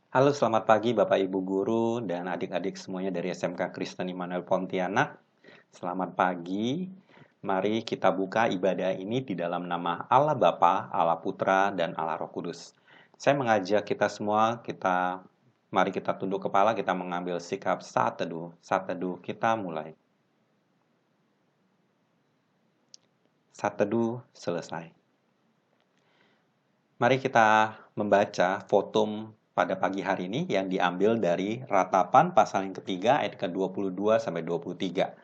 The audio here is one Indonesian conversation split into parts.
Halo, selamat pagi Bapak Ibu Guru dan adik-adik semuanya dari SMK Kristen Immanuel Pontianak. Selamat pagi. Mari kita buka ibadah ini di dalam nama Allah Bapa, Allah Putra, dan Allah Roh Kudus. Saya mengajak kita semua, mari kita tunduk kepala, kita mengambil sikap saat teduh. Saat teduh kita mulai. Saat teduh selesai. Mari kita membaca fotum pada pagi hari ini yang diambil dari Ratapan pasal yang ketiga ayat ke-22 sampai 23.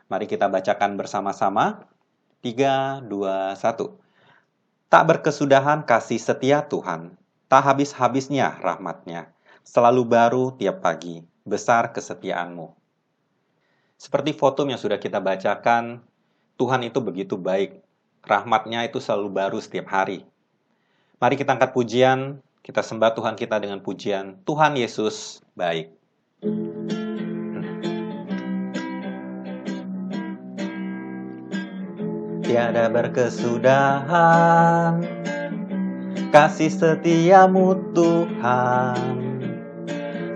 Mari kita bacakan bersama-sama. 3, 2, 1. Tak berkesudahan kasih setia Tuhan, tak habis-habisnya rahmat-Nya. Selalu baru tiap pagi, besar kesetiaan-Mu. Seperti fotum yang sudah kita bacakan, Tuhan itu begitu baik. Rahmat-Nya itu selalu baru setiap hari. Mari kita angkat pujian, kita sembah Tuhan kita dengan pujian, Tuhan Yesus baik. Tiada berkesudahan kasih setia-Mu Tuhan,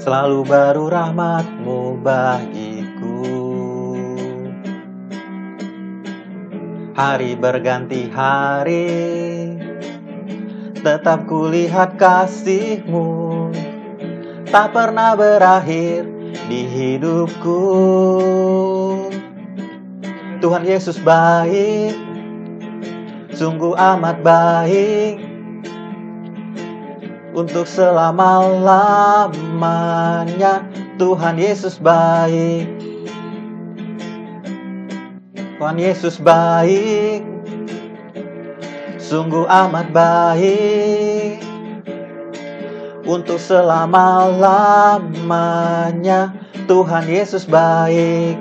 selalu baru rahmat-Mu bagiku. Hari berganti hari, tetap kulihat kasih-Mu, tak pernah berakhir di hidupku. Tuhan Yesus baik, sungguh amat baik, untuk selama-lamanya. Tuhan Yesus baik, Tuhan Yesus baik, sungguh amat baik, untuk selama-lamanya. Tuhan Yesus baik.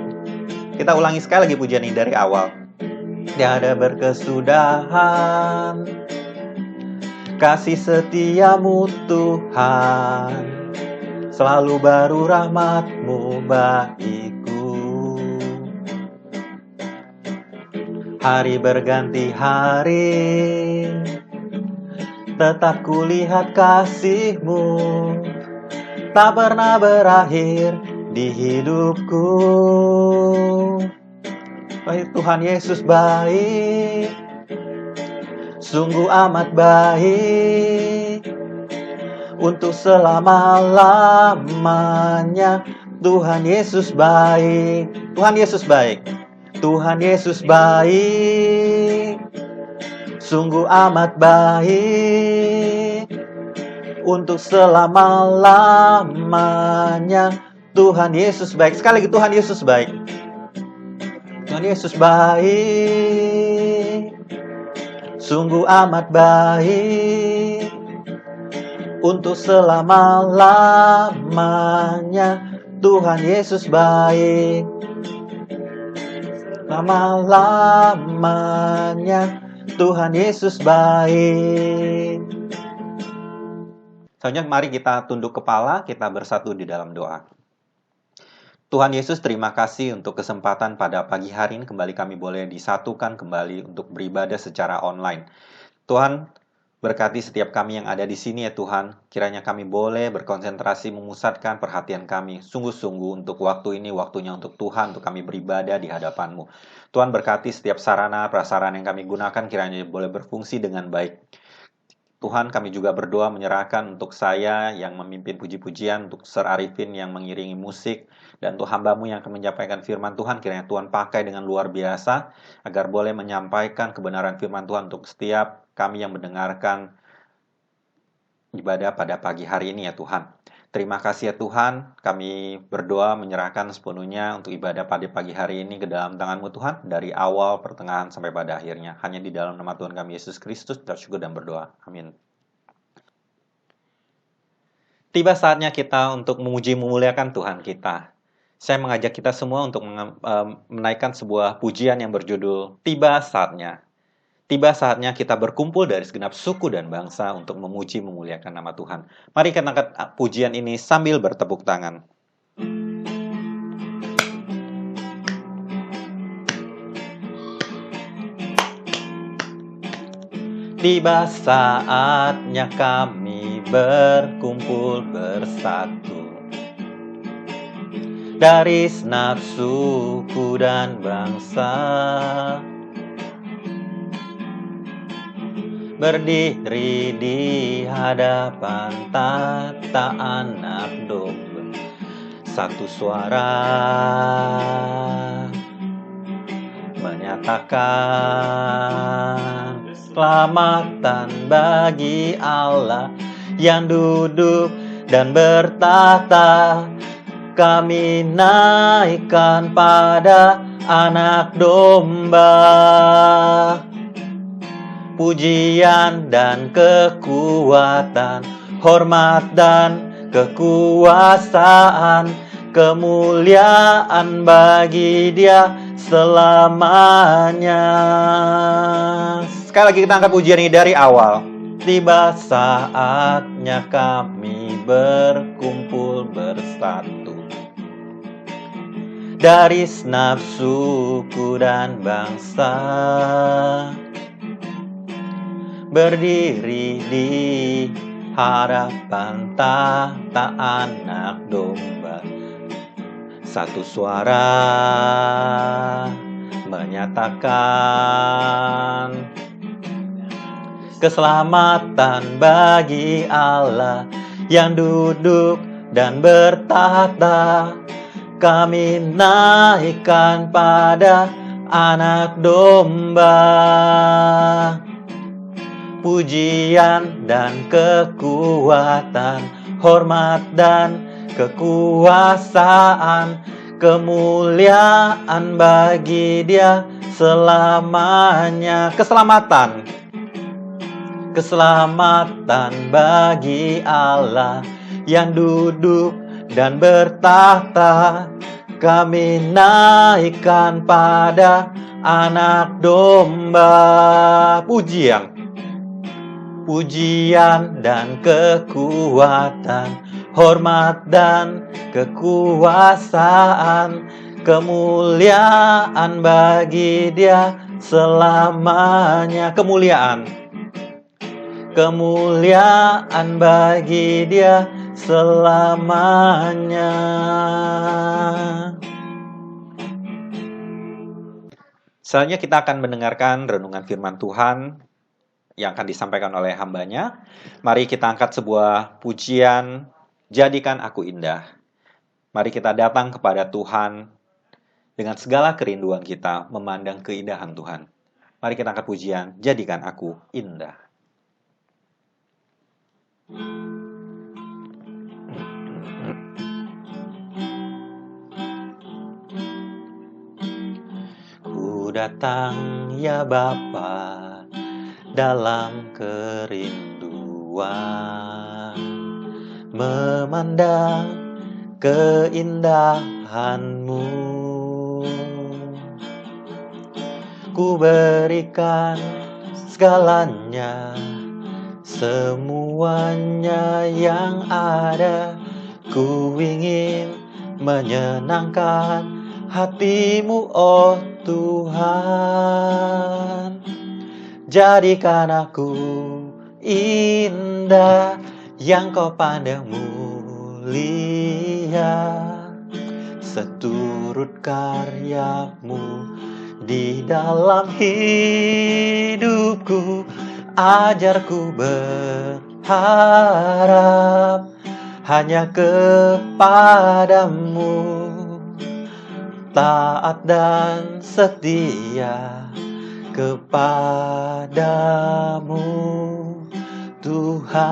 Kita ulangi sekali lagi pujian ini dari awal. Tiada berkesudahan kasih setia-Mu Tuhan, selalu baru rahmat-Mu bagiku. Hari berganti hari, tetap kulihat kasih-Mu, tak pernah berakhir di hidupku. Tuhan Yesus baik, sungguh amat baik, untuk selama-lamanya. Tuhan Yesus baik, Tuhan Yesus baik, Tuhan Yesus baik, sungguh amat baik, untuk selama-lamanya. Tuhan Yesus baik. Sekali lagi, Tuhan Yesus baik. Tuhan Yesus baik, sungguh amat baik, untuk selama-lamanya. Tuhan Yesus baik, lama-lamanya. Tuhan Yesus baik. Selanjutnya mari kita tunduk kepala, kita bersatu di dalam doa. Tuhan Yesus, terima kasih untuk kesempatan pada pagi hari ini kembali kami boleh disatukan kembali untuk beribadah secara online. Tuhan, berkati setiap kami yang ada di sini ya Tuhan. Kiranya kami boleh berkonsentrasi memusatkan perhatian kami sungguh-sungguh untuk waktu ini, waktunya untuk Tuhan, untuk kami beribadah di hadapan-Mu. Tuhan, berkati setiap sarana prasarana yang kami gunakan, kiranya boleh berfungsi dengan baik. Tuhan, kami juga berdoa menyerahkan untuk saya yang memimpin puji-pujian, untuk Sir Arifin yang mengiringi musik, dan untuk hamba-Mu yang akan menyampaikan firman Tuhan. Kiranya Tuhan pakai dengan luar biasa, agar boleh menyampaikan kebenaran firman Tuhan untuk setiap kami yang mendengarkan ibadah pada pagi hari ini ya Tuhan. Terima kasih ya Tuhan, kami berdoa menyerahkan sepenuhnya untuk ibadah pada pagi hari ini ke dalam tangan-Mu Tuhan, dari awal, pertengahan, sampai pada akhirnya. Hanya di dalam nama Tuhan kami Yesus Kristus, bersyukur dan berdoa. Amin. Tiba saatnya kita untuk memuji memuliakan Tuhan kita. Saya mengajak kita semua untuk menaikkan sebuah pujian yang berjudul Tiba Saatnya. Tiba saatnya kita berkumpul dari segenap suku dan bangsa untuk memuji memuliakan nama Tuhan. Mari kita angkat pujian ini sambil bertepuk tangan. Tiba saatnya kami berkumpul bersama bersatu. Dari segenap suku dan bangsa, berdiri di hadapan tahta Anak Domba, satu suara menyatakan keselamatan bagi Allah yang duduk dan bertahta. Kami naikkan pada Anak Domba pujian dan kekuatan, hormat dan kekuasaan, kemuliaan bagi Dia selamanya. Sekali lagi kita angkat pujian ini dari awal. Tiba saatnya kami berkumpul bersatu, dari segenap suku dan bangsa, berdiri di hadapan tahta Anak Domba, satu suara menyatakan keselamatan bagi Allah yang duduk dan bertahta. Kami naikkan pada Anak Domba pujian dan kekuatan, hormat dan kekuasaan, kemuliaan bagi Dia selamanya. Keselamatan bagi Allah yang duduk dan bertahta. Kami naikkan pada Anak Domba pujian dan kekuatan, hormat dan kekuasaan, kemuliaan bagi Dia selamanya. Kemuliaan bagi Dia selamanya. Selanjutnya kita akan mendengarkan renungan firman Tuhan yang akan disampaikan oleh hambanya. Mari kita angkat sebuah pujian, Jadikan Aku Indah. Mari kita datang kepada Tuhan dengan segala kerinduan kita, memandang keindahan Tuhan. Mari kita angkat pujian, Jadikan Aku Indah. Ku datang ya Bapa dalam kerinduan, memandang keindahan-Mu. Ku berikan segalanya, semuanya yang ada. Ku ingin menyenangkan hati-Mu, oh Tuhan. Jadikan aku indah, yang Kau pandang mulia, seturut karya-Mu di dalam hidupku. Ajarku berharap hanya kepada-Mu, taat dan setia kepada-Mu, Tuhan.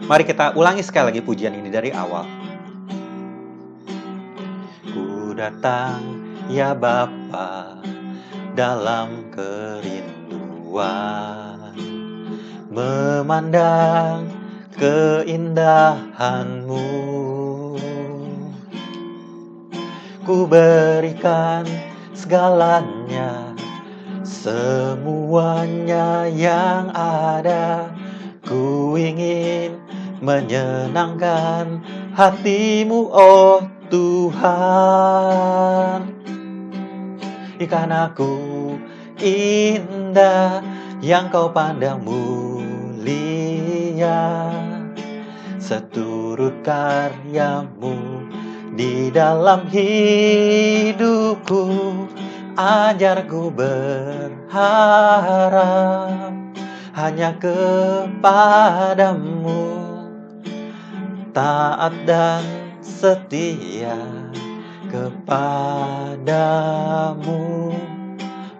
Mari kita ulangi sekali lagi pujian ini dari awal. Ku datang ya Bapa dalam kerinduan, memandang keindahan-Mu. Ku berikan segalanya, semuanya yang ada. Ku ingin menyenangkan hati-Mu, oh Tuhan. Jadikan aku indah, yang Kau pandang mulia, seturut karyamu di dalam hidupku. Ajarku berharap hanya kepadamu, taat dan setia kepadamu,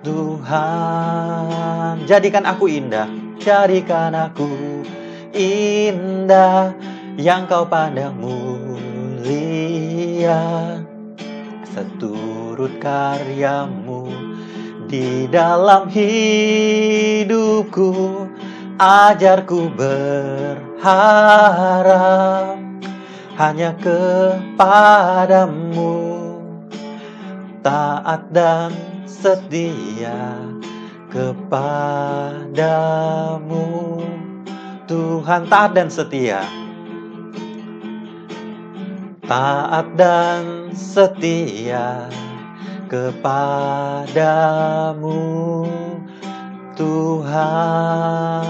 Tuhan. Jadikan aku indah, jadikan aku indah, yang Kau pandang mulia, seturut karyamu di dalam hidupku. Ajarku berharap hanya kepadamu, taat dan setia kepadamu, Tuhan. Taat dan setia, taat dan setia kepadamu, Tuhan.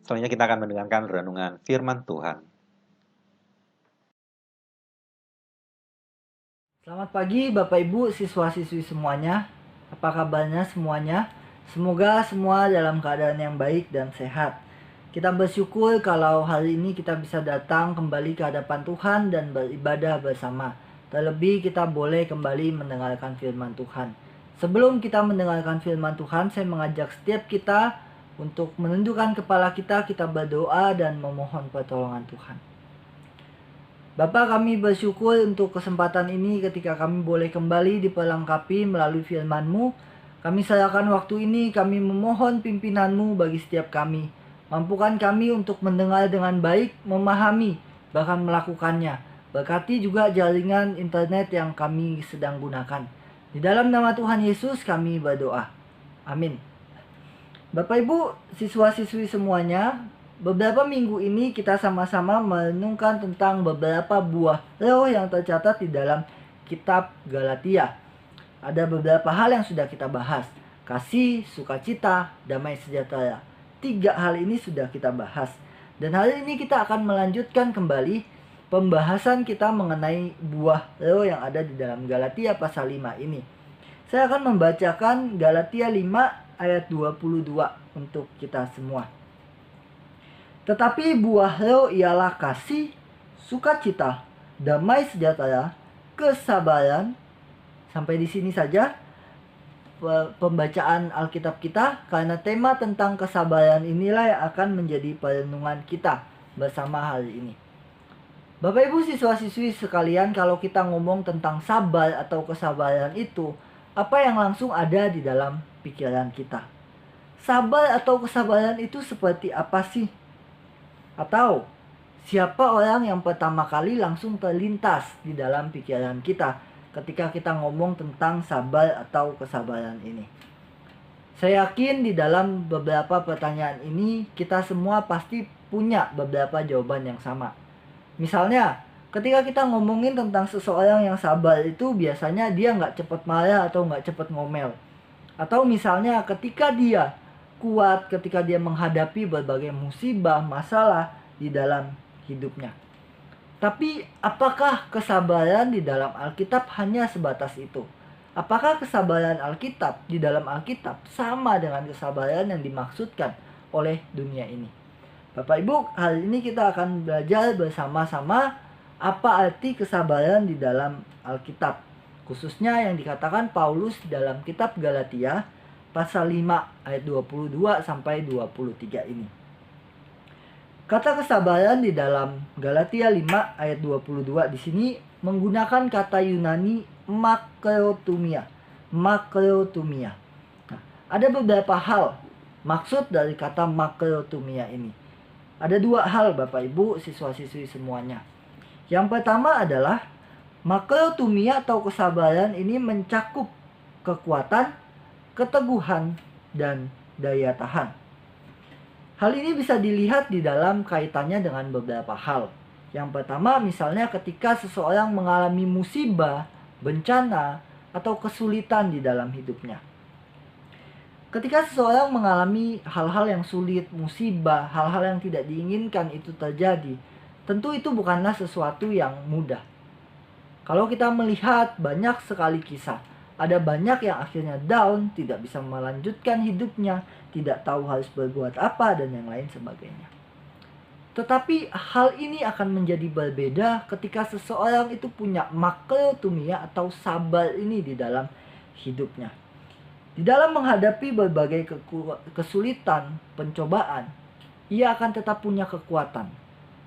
Selanjutnya kita akan mendengarkan renungan firman Tuhan. Selamat pagi Bapak Ibu siswa-siswi semuanya. Apa kabarnya semuanya? Semoga semua dalam keadaan yang baik dan sehat. Kita bersyukur kalau hari ini kita bisa datang kembali ke hadapan Tuhan dan beribadah bersama. Terlebih kita boleh kembali mendengarkan firman Tuhan. Sebelum kita mendengarkan firman Tuhan, saya mengajak setiap kita untuk menundukkan kepala kita berdoa dan memohon pertolongan Tuhan. Bapa, kami bersyukur untuk kesempatan ini ketika kami boleh kembali diperlengkapi melalui firman-Mu. Kami serahkan waktu ini, kami memohon pimpinan-Mu bagi setiap kami. Mampukan kami untuk mendengar dengan baik, memahami, bahkan melakukannya. Berkati juga jaringan internet yang kami sedang gunakan. Di dalam nama Tuhan Yesus kami berdoa. Amin. Bapak Ibu, siswa-siswi semuanya, beberapa minggu ini kita sama-sama merenungkan tentang beberapa buah roh yang tercatat di dalam kitab Galatia. Ada beberapa hal yang sudah kita bahas. Kasih, sukacita, damai sejahtera. 3 hal ini sudah kita bahas. Dan hari ini kita akan melanjutkan kembali pembahasan kita mengenai buah roh yang ada di dalam Galatia pasal 5 ini. Saya akan membacakan Galatia 5 ayat 22 untuk kita semua. Tetapi buah roh ialah kasih, sukacita, damai sejahtera, kesabaran. Sampai di sini saja pembacaan Alkitab kita, karena tema tentang kesabaran inilah yang akan menjadi perenungan kita bersama hari ini. Bapak Ibu siswa-siswi sekalian, kalau kita ngomong tentang sabar atau kesabaran itu, apa yang langsung ada di dalam pikiran kita? Sabar atau kesabaran itu seperti apa sih? Atau siapa orang yang pertama kali langsung terlintas di dalam pikiran kita ketika kita ngomong tentang sabar atau kesabaran ini? Saya yakin di dalam beberapa pertanyaan ini kita semua pasti punya beberapa jawaban yang sama. Misalnya, ketika kita ngomongin tentang seseorang yang sabar itu biasanya dia nggak cepat marah atau nggak cepat ngomel. Atau misalnya ketika dia kuat, ketika dia menghadapi berbagai musibah, masalah di dalam hidupnya. Tapi apakah kesabaran di dalam Alkitab hanya sebatas itu? Apakah kesabaran Alkitab di dalam Alkitab sama dengan kesabaran yang dimaksudkan oleh dunia ini? Bapak Ibu, hari ini kita akan belajar bersama-sama apa arti kesabaran di dalam Alkitab. Khususnya yang dikatakan Paulus dalam kitab Galatia pasal 5 ayat 22 sampai 23 ini. Kata kesabaran di dalam Galatia 5 ayat 22 di sini menggunakan kata Yunani makrotumia. Makrotumia. Nah, ada beberapa hal maksud dari kata makrotumia ini. Ada 2 hal Bapak Ibu siswa-siswi semuanya. Yang pertama adalah makrotumia atau kesabaran ini mencakup kekuatan, keteguhan, dan daya tahan. Hal ini bisa dilihat di dalam kaitannya dengan beberapa hal. Yang pertama, misalnya ketika seseorang mengalami musibah, bencana, atau kesulitan di dalam hidupnya. Ketika seseorang mengalami hal-hal yang sulit, musibah, hal-hal yang tidak diinginkan itu terjadi, tentu itu bukanlah sesuatu yang mudah. Kalau kita melihat banyak sekali kisah, ada banyak yang akhirnya down, tidak bisa melanjutkan hidupnya, tidak tahu harus berbuat apa, dan yang lain sebagainya. Tetapi hal ini akan menjadi berbeda ketika seseorang itu punya makrotumia atau sabar ini di dalam hidupnya. Di dalam menghadapi berbagai kesulitan, pencobaan, ia akan tetap punya kekuatan.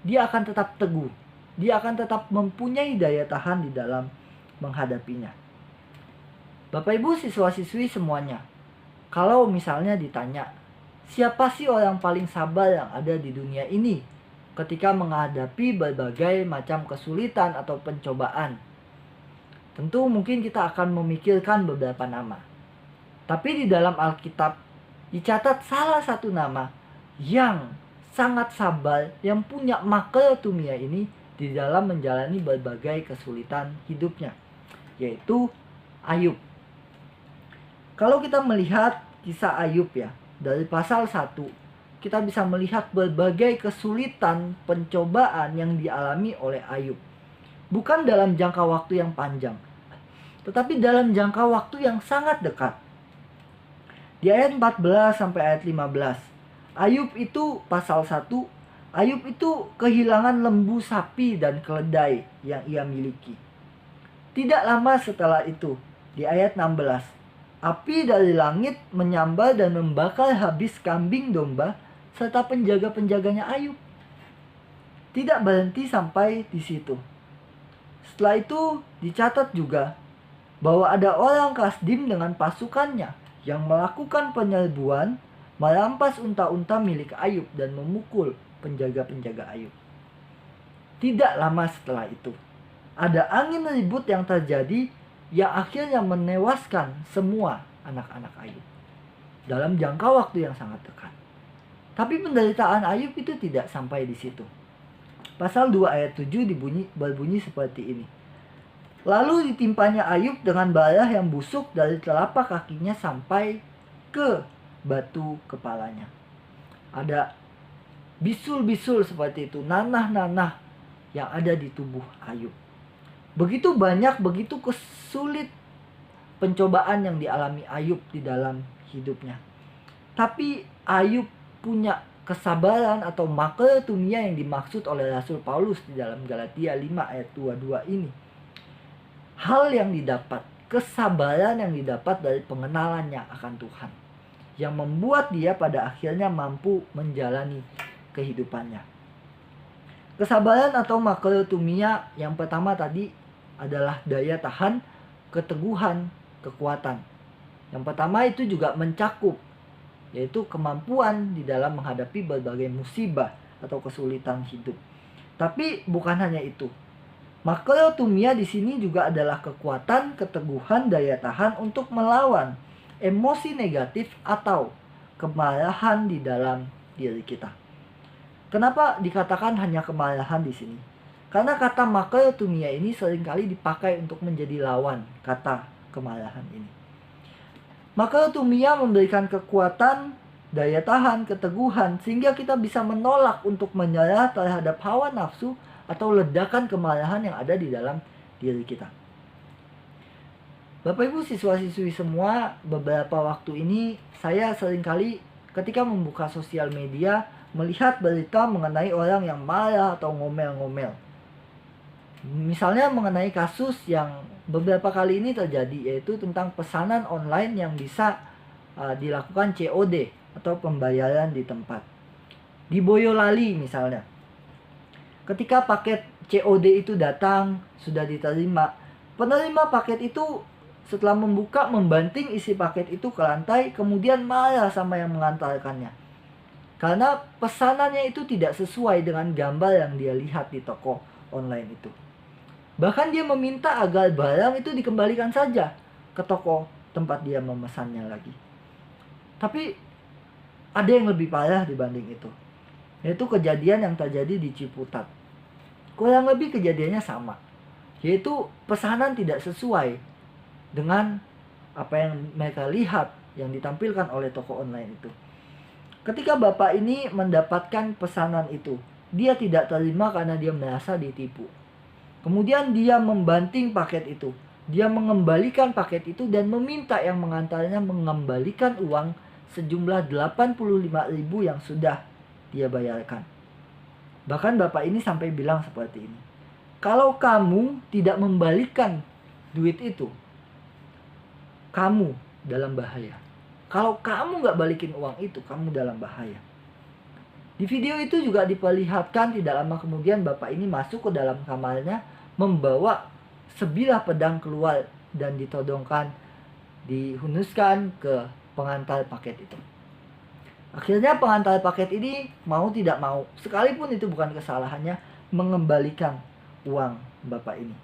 Dia akan tetap teguh. Dia akan tetap mempunyai daya tahan di dalam menghadapinya. Bapak Ibu siswa-siswi semuanya, kalau misalnya ditanya, siapa sih orang paling sabar yang ada di dunia ini ketika menghadapi berbagai macam kesulitan atau pencobaan? Tentu mungkin kita akan memikirkan beberapa nama. Tapi di dalam Alkitab dicatat salah satu nama yang sangat sabar, yang punya makrotumia ini di dalam menjalani berbagai kesulitan hidupnya, yaitu Ayub. Kalau kita melihat kisah Ayub ya, dari pasal 1, kita bisa melihat berbagai kesulitan, pencobaan yang dialami oleh Ayub. Bukan dalam jangka waktu yang panjang, tetapi dalam jangka waktu yang sangat dekat. Di ayat 14 sampai ayat 15, Ayub itu pasal 1, Ayub itu kehilangan lembu sapi dan keledai yang ia miliki. Tidak lama setelah itu, di ayat 16, api dari langit menyambar dan membakar habis kambing domba serta penjaga-penjaganya Ayub. Tidak berhenti sampai di situ. Setelah itu dicatat juga bahwa ada orang Kasdim dengan pasukannya yang melakukan penyerbuan, merampas unta-unta milik Ayub dan memukul penjaga-penjaga Ayub. Tidak lama setelah itu, ada angin ribut yang terjadi yang akhirnya menewaskan semua anak-anak Ayub dalam jangka waktu yang sangat dekat. Tapi penderitaan Ayub itu tidak sampai di situ. Pasal 2 ayat 7 berbunyi seperti ini. Lalu ditimpanya Ayub dengan bara yang busuk dari telapak kakinya sampai ke batu kepalanya. Ada bisul-bisul seperti itu, nanah-nanah yang ada di tubuh Ayub. Begitu banyak, begitu kesulit pencobaan yang dialami Ayub di dalam hidupnya. Tapi Ayub punya kesabaran atau makrotumia yang dimaksud oleh Rasul Paulus di dalam Galatia 5 ayat 22 ini. Hal yang didapat, kesabaran yang didapat dari pengenalannya akan Tuhan, yang membuat dia pada akhirnya mampu menjalani kehidupannya. Kesabaran atau makrotumia yang pertama tadi adalah daya tahan, keteguhan, kekuatan. Yang pertama itu juga mencakup, yaitu kemampuan di dalam menghadapi berbagai musibah atau kesulitan hidup. Tapi bukan hanya itu. Makrotumia di sini juga adalah kekuatan, keteguhan, daya tahan untuk melawan emosi negatif atau kemarahan di dalam diri kita. Kenapa dikatakan hanya kemarahan di sini? Karena kata makrotumia ini seringkali dipakai untuk menjadi lawan kata kemarahan ini. Makrotumia memberikan kekuatan, daya tahan, keteguhan, sehingga kita bisa menolak untuk menyerah terhadap hawa nafsu atau ledakan kemarahan yang ada di dalam diri kita. Bapak Ibu siswa-siswi semua, beberapa waktu ini saya seringkali ketika membuka sosial media melihat berita mengenai orang yang marah atau ngomel-ngomel. Misalnya mengenai kasus yang beberapa kali ini terjadi, yaitu tentang pesanan online yang bisa dilakukan COD atau pembayaran di tempat. Di Boyolali misalnya, ketika paket COD itu datang, sudah diterima, penerima paket itu setelah membuka, membanting isi paket itu ke lantai, kemudian marah sama yang mengantarkannya. Karena pesanannya itu tidak sesuai dengan gambar yang dia lihat di toko online itu. Bahkan dia meminta agar barang itu dikembalikan saja ke toko tempat dia memesannya lagi. Tapi ada yang lebih parah dibanding itu, yaitu kejadian yang terjadi di Ciputat. Kurang lebih kejadiannya sama, yaitu pesanan tidak sesuai dengan apa yang mereka lihat yang ditampilkan oleh toko online itu. Ketika bapak ini mendapatkan pesanan itu, dia tidak terima karena dia merasa ditipu. Kemudian dia membanting paket itu. Dia mengembalikan paket itu dan meminta yang mengantarnya mengembalikan uang sejumlah 85.000 yang sudah dia bayarkan. Bahkan bapak ini sampai bilang seperti ini. Kalau kamu tidak membalikan duit itu, kamu dalam bahaya. Kalau kamu nggak balikin uang itu, kamu dalam bahaya. Di video itu juga diperlihatkan tidak lama kemudian bapak ini masuk ke dalam kamarnya, membawa sebilah pedang keluar dan ditodongkan, dihunuskan ke pengantar paket itu. Akhirnya pengantar paket ini mau tidak mau, sekalipun itu bukan kesalahannya, mengembalikan uang bapak ini.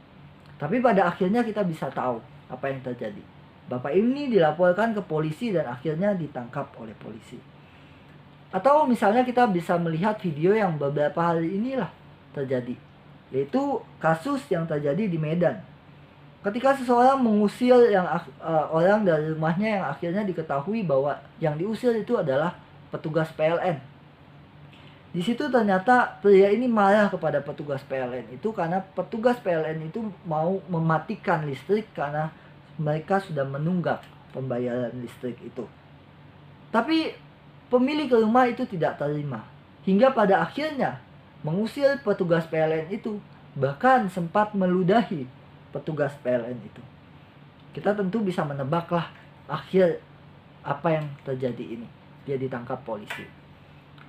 Tapi pada akhirnya kita bisa tahu apa yang terjadi. Bapak ini dilaporkan ke polisi dan akhirnya ditangkap oleh polisi. Atau misalnya kita bisa melihat video yang beberapa hari inilah terjadi, yaitu kasus yang terjadi di Medan. Ketika seseorang mengusir orang dari rumahnya yang akhirnya diketahui bahwa yang diusir itu adalah petugas PLN. Di situ ternyata pria ini marah kepada petugas PLN itu karena petugas PLN itu mau mematikan listrik karena mereka sudah menunggak pembayaran listrik itu. Tapi pemilik rumah itu tidak terima, hingga pada akhirnya mengusir petugas PLN itu, bahkan sempat meludahi petugas PLN itu. Kita tentu bisa menebaklah akhir apa yang terjadi ini. Dia ditangkap polisi.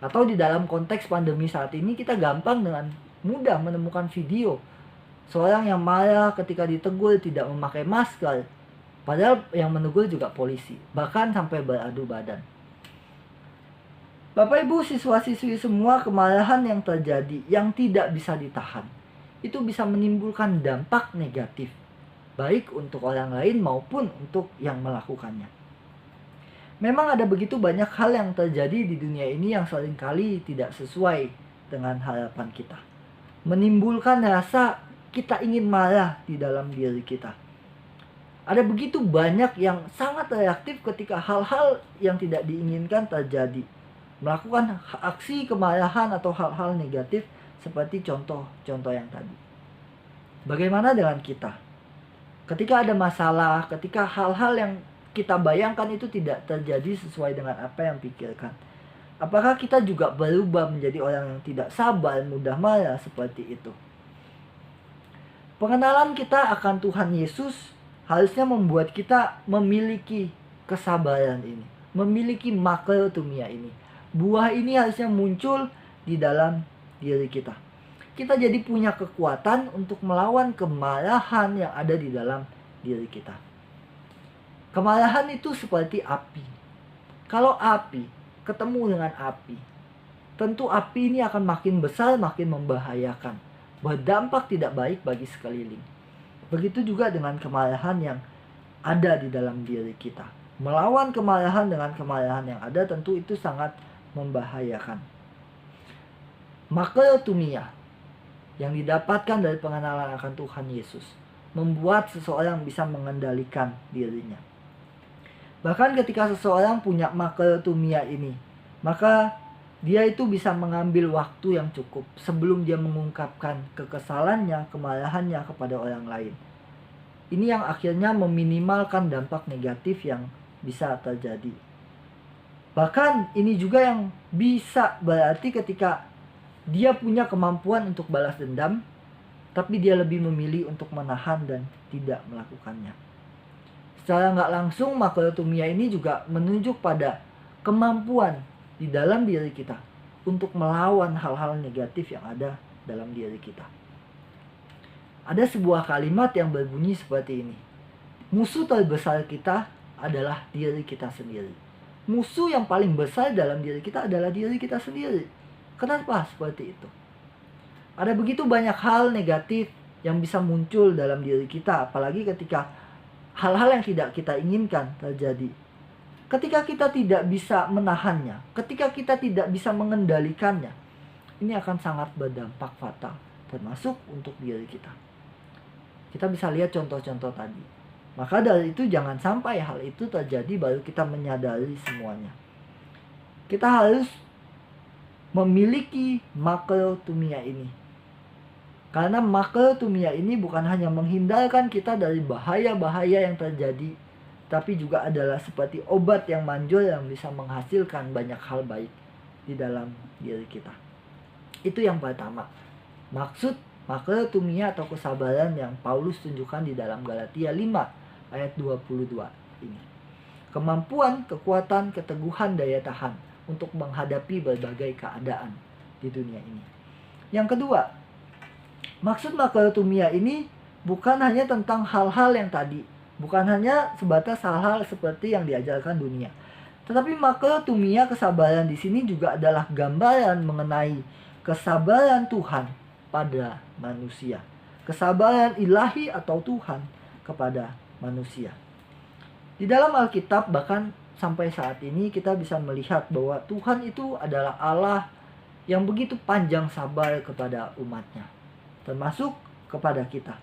Atau di dalam konteks pandemi saat ini, kita gampang dengan mudah menemukan video seorang yang marah ketika ditegur tidak memakai masker, padahal yang menegur juga polisi, bahkan sampai beradu badan. Bapak Ibu, siswa-siswi semua, kemarahan yang terjadi yang tidak bisa ditahan itu bisa menimbulkan dampak negatif, baik untuk orang lain maupun untuk yang melakukannya. Memang ada begitu banyak hal yang terjadi di dunia ini yang seringkali tidak sesuai dengan harapan kita, menimbulkan rasa kita ingin marah di dalam diri kita. Ada begitu banyak yang sangat reaktif ketika hal-hal yang tidak diinginkan terjadi, melakukan aksi kemarahan atau hal-hal negatif seperti contoh-contoh yang tadi. Bagaimana dengan kita? Ketika ada masalah, ketika hal-hal yang kita bayangkan itu tidak terjadi sesuai dengan apa yang pikirkan, apakah kita juga berubah menjadi orang yang tidak sabar, mudah marah seperti itu? Pengenalan kita akan Tuhan Yesus harusnya membuat kita memiliki kesabaran ini, memiliki makrotumia ini. Buah ini harusnya muncul di dalam diri kita. Kita jadi punya kekuatan untuk melawan kemarahan yang ada di dalam diri kita. Kemarahan itu seperti api. Kalau api ketemu dengan api, tentu api ini akan makin besar, makin membahayakan, berdampak tidak baik bagi sekeliling. Begitu juga dengan kemarahan yang ada di dalam diri kita. Melawan kemarahan dengan kemarahan yang ada tentu itu sangat membahayakan. Makrotumia yang didapatkan dari pengenalan akan Tuhan Yesus membuat seseorang bisa mengendalikan dirinya. Bahkan ketika seseorang punya makrotumia ini, maka dia itu bisa mengambil waktu yang cukup sebelum dia mengungkapkan kekesalannya, kemarahannya kepada orang lain. Ini yang akhirnya meminimalkan dampak negatif yang bisa terjadi. Bahkan ini juga yang bisa berarti ketika dia punya kemampuan untuk balas dendam, tapi dia lebih memilih untuk menahan dan tidak melakukannya. Secara nggak langsung, makrotumia ini juga menunjuk pada kemampuan di dalam diri kita untuk melawan hal-hal negatif yang ada dalam diri kita. Ada sebuah kalimat yang berbunyi seperti ini. Musuh terbesar kita adalah diri kita sendiri. Musuh yang paling besar dalam diri kita adalah diri kita sendiri. Kenapa seperti itu? Ada begitu banyak hal negatif yang bisa muncul dalam diri kita, apalagi ketika hal-hal yang tidak kita inginkan terjadi. Ketika kita tidak bisa menahannya, ketika kita tidak bisa mengendalikannya, ini akan sangat berdampak fatal, termasuk untuk diri kita. Kita bisa lihat contoh-contoh tadi. Maka dari itu jangan sampai hal itu terjadi baru kita menyadari semuanya. Kita harus memiliki makrotumia ini. Karena makrotumia ini bukan hanya menghindarkan kita dari bahaya-bahaya yang terjadi, tapi juga adalah seperti obat yang manjur yang bisa menghasilkan banyak hal baik di dalam diri kita. Itu yang pertama. Maksud makrotumia atau kesabaran yang Paulus tunjukkan di dalam Galatia 5 ayat 22 ini. Kemampuan, kekuatan, keteguhan, daya tahan untuk menghadapi berbagai keadaan di dunia ini. Yang kedua, maksud makrotumia ini bukan hanya tentang hal-hal yang tadi, bukan hanya sebatas hal-hal seperti yang diajarkan dunia. Tetapi makrotumia kesabaran di sini juga adalah gambaran mengenai kesabaran Tuhan pada manusia. Kesabaran ilahi atau Tuhan kepada manusia. Di dalam Alkitab bahkan sampai saat ini kita bisa melihat bahwa Tuhan itu adalah Allah yang begitu panjang sabar kepada umatnya, termasuk kepada kita.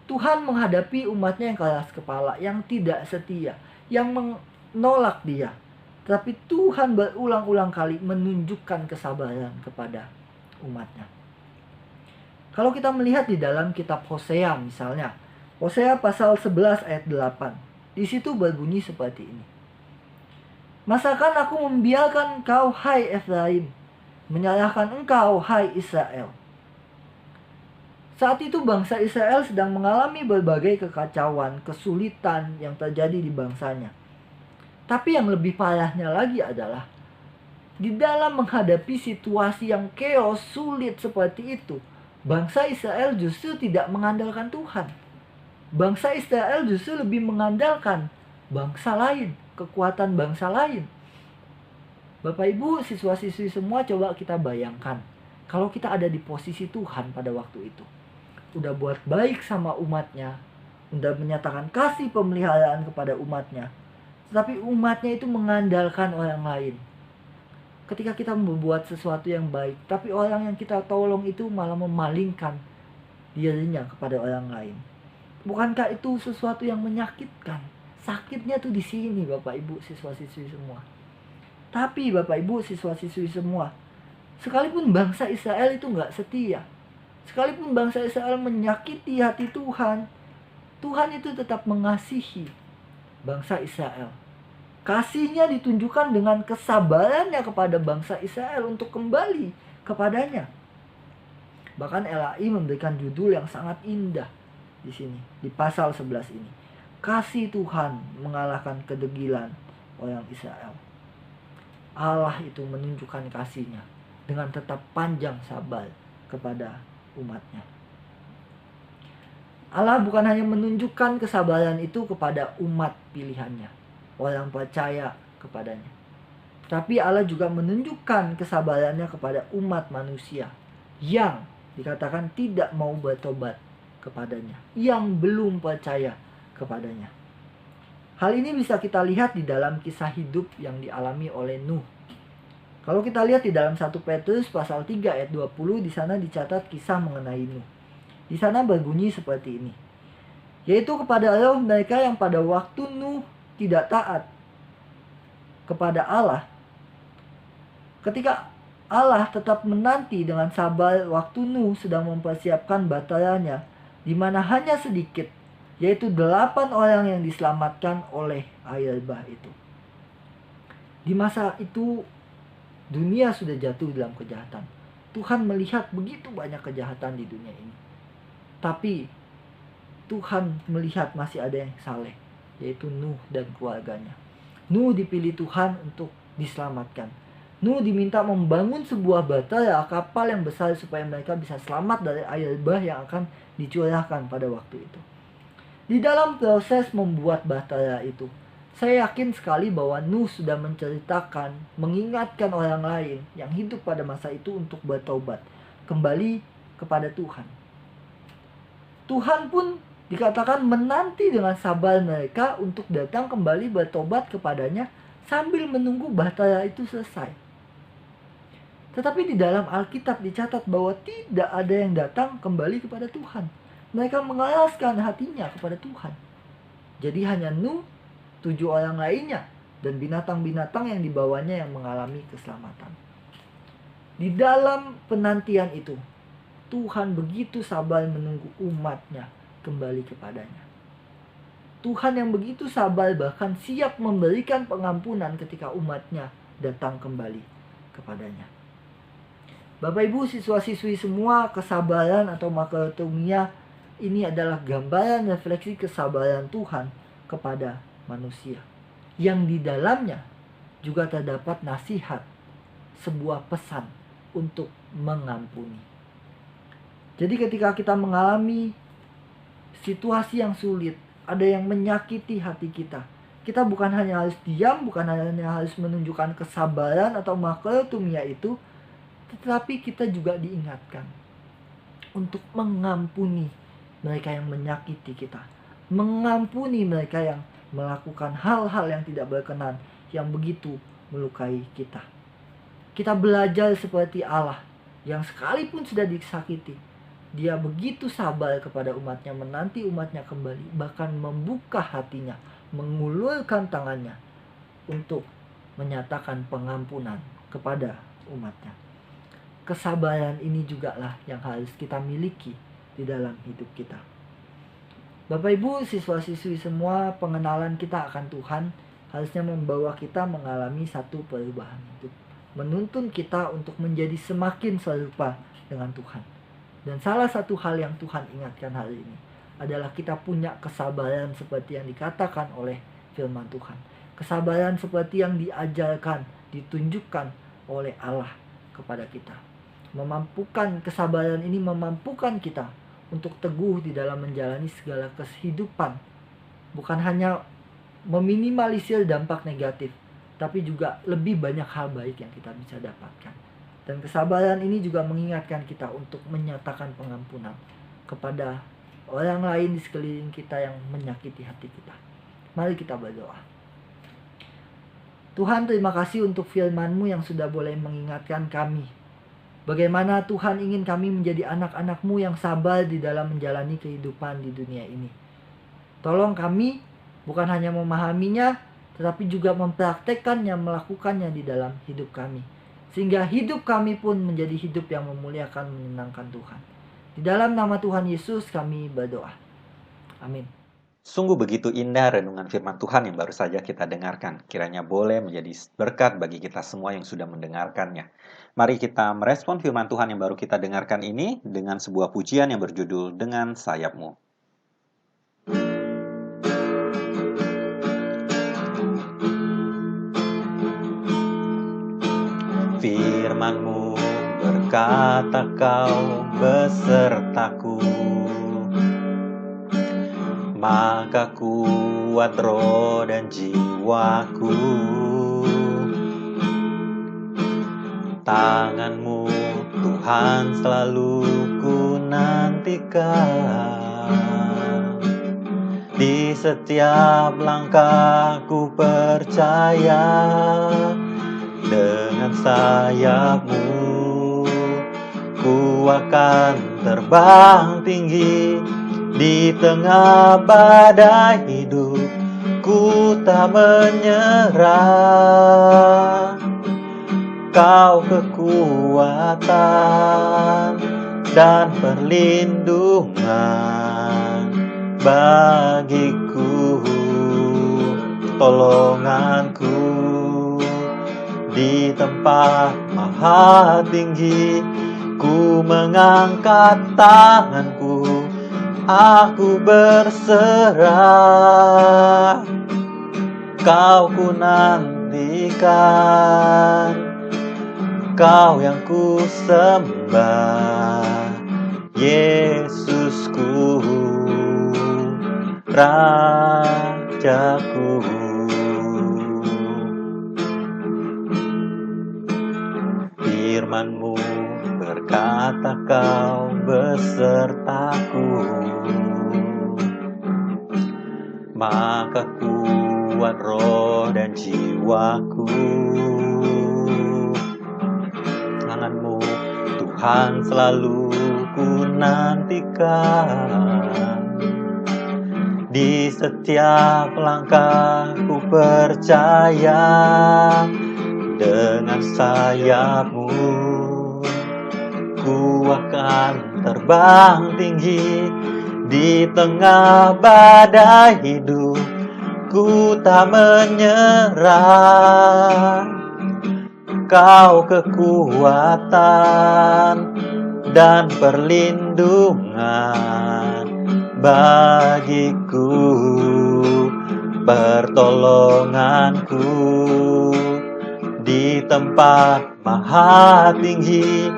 Tuhan menghadapi umatnya yang keras kepala, yang tidak setia, yang menolak dia. Tapi Tuhan berulang-ulang kali menunjukkan kesabaran kepada umatnya. Kalau kita melihat di dalam kitab Hosea misalnya, Hosea pasal 11 ayat 8. Di situ berbunyi seperti ini. Masakan aku membiarkan engkau hai Efraim, menyalahkan engkau hai Israel. Saat itu bangsa Israel sedang mengalami berbagai kekacauan, kesulitan yang terjadi di bangsanya. Tapi yang lebih parahnya lagi adalah di dalam menghadapi situasi yang chaos, sulit seperti itu, bangsa Israel justru tidak mengandalkan Tuhan. Bangsa Israel justru lebih mengandalkan bangsa lain, kekuatan bangsa lain. Bapak Ibu, siswa-siswi semua, coba kita bayangkan kalau kita ada di posisi Tuhan pada waktu itu. Udah buat baik sama umatnya, udah menyatakan kasih pemeliharaan kepada umatnya, tetapi umatnya itu mengandalkan orang lain. Ketika kita membuat sesuatu yang baik, tapi orang yang kita tolong itu malah memalingkan dirinya kepada orang lain. Bukankah itu sesuatu yang menyakitkan? Sakitnya tuh di sini, Bapak Ibu, siswa-siswi semua. Tapi Bapak Ibu, siswa-siswi semua, sekalipun bangsa Israel itu nggak setia, sekalipun bangsa Israel menyakiti hati Tuhan, Tuhan itu tetap mengasihi bangsa Israel. Kasihnya ditunjukkan dengan kesabarannya kepada bangsa Israel untuk kembali kepadanya. Bahkan LAI memberikan judul yang sangat indah di sini, di pasal 11 ini. Kasih Tuhan mengalahkan kedegilan orang Israel. Allah itu menunjukkan kasihnya dengan tetap panjang sabar kepada umatnya. Allah bukan hanya menunjukkan kesabaran itu kepada umat pilihannya, orang percaya kepadanya, tapi Allah juga menunjukkan kesabarannya kepada umat manusia yang dikatakan tidak mau bertobat kepadanya, yang belum percaya kepadanya. Hal ini bisa kita lihat di dalam kisah hidup yang dialami oleh Nuh. Kalau kita lihat di dalam 1 Petrus pasal 3 ayat 20, di sana dicatat kisah mengenai Nuh. Di sana berbunyi seperti ini. Yaitu kepada roh mereka yang pada waktu Nuh tidak taat kepada Allah. Ketika Allah tetap menanti dengan sabar waktu Nuh sedang mempersiapkan bataranya, di mana hanya sedikit, yaitu 8 orang yang diselamatkan oleh air bah itu. Di masa itu dunia sudah jatuh dalam kejahatan. Tuhan melihat begitu banyak kejahatan di dunia ini. Tapi Tuhan melihat masih ada yang saleh, yaitu Nuh dan keluarganya. Nuh dipilih Tuhan untuk diselamatkan. Nuh diminta membangun sebuah batara kapal yang besar supaya mereka bisa selamat dari air bah yang akan dicurahkan pada waktu itu. Di dalam proses membuat batara itu, saya yakin sekali bahwa Nuh sudah menceritakan, mengingatkan orang lain yang hidup pada masa itu untuk bertobat, kembali kepada Tuhan. Tuhan pun dikatakan menanti dengan sabar mereka untuk datang kembali bertobat kepadanya sambil menunggu batara itu selesai. Tetapi di dalam Alkitab dicatat bahwa tidak ada yang datang kembali kepada Tuhan. Mereka mengeraskan hatinya kepada Tuhan. Jadi hanya Nuh, 7 orang lainnya, dan binatang-binatang yang dibawanya yang mengalami keselamatan. Di dalam penantian itu, Tuhan begitu sabar menunggu umatnya kembali kepadanya. Tuhan yang begitu sabar bahkan siap memberikan pengampunan ketika umatnya datang kembali kepadanya. Bapak Ibu siswa-siswi semua, kesabaran atau makrotumia ini adalah gambaran refleksi kesabaran Tuhan kepada manusia, yang di dalamnya juga terdapat nasihat, sebuah pesan untuk mengampuni. Jadi ketika kita mengalami situasi yang sulit, ada yang menyakiti hati kita, kita bukan hanya harus diam, bukan hanya harus menunjukkan kesabaran atau makrotumia itu, tetapi kita juga diingatkan untuk mengampuni mereka yang menyakiti kita, mengampuni mereka yang melakukan hal-hal yang tidak berkenan, yang begitu melukai kita. Kita belajar seperti Allah yang sekalipun sudah disakiti, Dia begitu sabar kepada umatnya, menanti umatnya kembali, bahkan membuka hatinya, mengulurkan tangannya untuk menyatakan pengampunan kepada umatnya. Kesabaran ini juga lah yang harus kita miliki di dalam hidup kita. Bapak Ibu siswa-siswi semua, pengenalan kita akan Tuhan harusnya membawa kita mengalami satu perubahan hidup, menuntun kita untuk menjadi semakin serupa dengan Tuhan. Dan salah satu hal yang Tuhan ingatkan hari ini adalah kita punya kesabaran seperti yang dikatakan oleh firman Tuhan. Kesabaran seperti yang diajarkan, ditunjukkan oleh Allah kepada kita. Kesabaran ini memampukan kita untuk teguh di dalam menjalani segala kehidupan. Bukan hanya meminimalisir dampak negatif, tapi juga lebih banyak hal baik yang kita bisa dapatkan. Dan kesabaran ini juga mengingatkan kita untuk menyatakan pengampunan kepada orang lain di sekeliling kita yang menyakiti hati kita. Mari kita berdoa. Tuhan, terima kasih untuk firman-Mu yang sudah boleh mengingatkan kami bagaimana Tuhan ingin kami menjadi anak-anak-Mu yang sabar di dalam menjalani kehidupan di dunia ini. Tolong kami bukan hanya memahaminya, tetapi juga mempraktekkannya, melakukannya di dalam hidup kami. Sehingga hidup kami pun menjadi hidup yang memuliakan, menyenangkan Tuhan. Di dalam nama Tuhan Yesus kami berdoa. Amin. Sungguh begitu indah renungan firman Tuhan yang baru saja kita dengarkan. Kiranya boleh menjadi berkat bagi kita semua yang sudah mendengarkannya. Mari kita merespon firman Tuhan yang baru kita dengarkan ini dengan sebuah pujian yang berjudul Dengan Sayap-Mu. Firman-Mu berkata kau besertaku, maka kuat roh dan jiwaku. Tangan-Mu Tuhan selalu ku nantikan. Di setiap langkahku percaya, dengan sayap-Mu ku akan terbang tinggi. Di tengah badai hidup ku tak menyerah. Kau kekuatan dan perlindungan bagiku, tolonganku di tempat maha tinggi. Ku mengangkat tanganku, aku berserah. Kau ku nantikan, Kau yang ku sembah, Yesusku, Rajaku. Firman-Mu berkata kau besertaku, maka kuat roh dan jiwaku. Tangan-Mu Tuhan selalu ku nantikan. Di setiap langkahku percaya, dengan sayap-Mu ku akan terbang tinggi. Di tengah badai hidup ku tak menyerah. Kau kekuatan dan perlindungan bagiku, pertolonganku di tempat maha tinggi.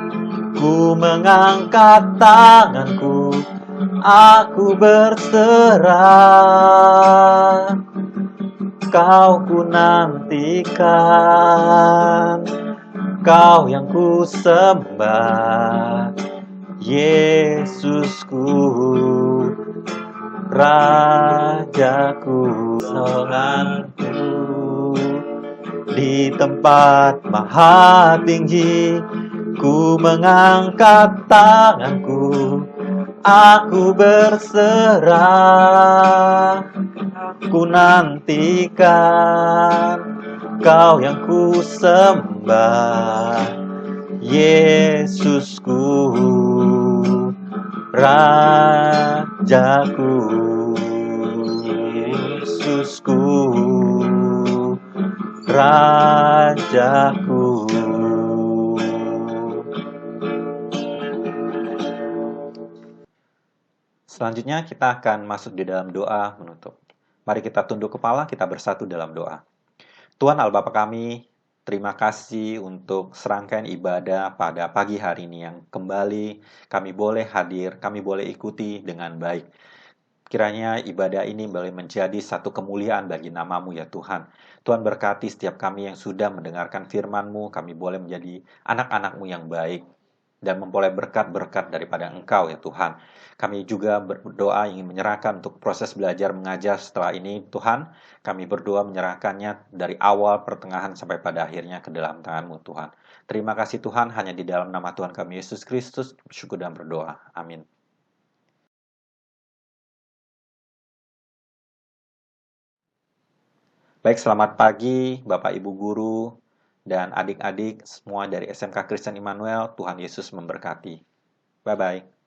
Ku mengangkat tanganku, aku berserah. Kau ku nantikan, Kau yang ku sembah, Yesusku, Rajaku, pertolonganku di tempat maha tinggi. Ku mengangkat tanganku, aku berserah. Ku nantikan, Kau yang ku sembah, Yesusku, Rajaku, Yesusku, Rajaku. Selanjutnya kita akan masuk di dalam doa menutup. Mari kita tunduk kepala, kita bersatu dalam doa. Tuhan Allah Bapa kami, terima kasih untuk serangkaian ibadah pada pagi hari ini yang kembali kami boleh hadir, kami boleh ikuti dengan baik. Kiranya ibadah ini boleh menjadi satu kemuliaan bagi nama-Mu ya Tuhan. Tuhan berkati setiap kami yang sudah mendengarkan firman-Mu, kami boleh menjadi anak-anak-Mu yang baik dan memperoleh berkat-berkat daripada Engkau ya Tuhan. Kami juga berdoa ingin menyerahkan untuk proses belajar mengajar setelah ini Tuhan. Kami berdoa menyerahkannya dari awal, pertengahan, sampai pada akhirnya ke dalam tangan-Mu Tuhan. Terima kasih Tuhan, hanya di dalam nama Tuhan kami Yesus Kristus, bersyukur dan berdoa. Amin. Baik, selamat pagi Bapak Ibu Guru dan adik-adik semua dari SMK Kristen Immanuel. Tuhan Yesus memberkati. Bye-bye.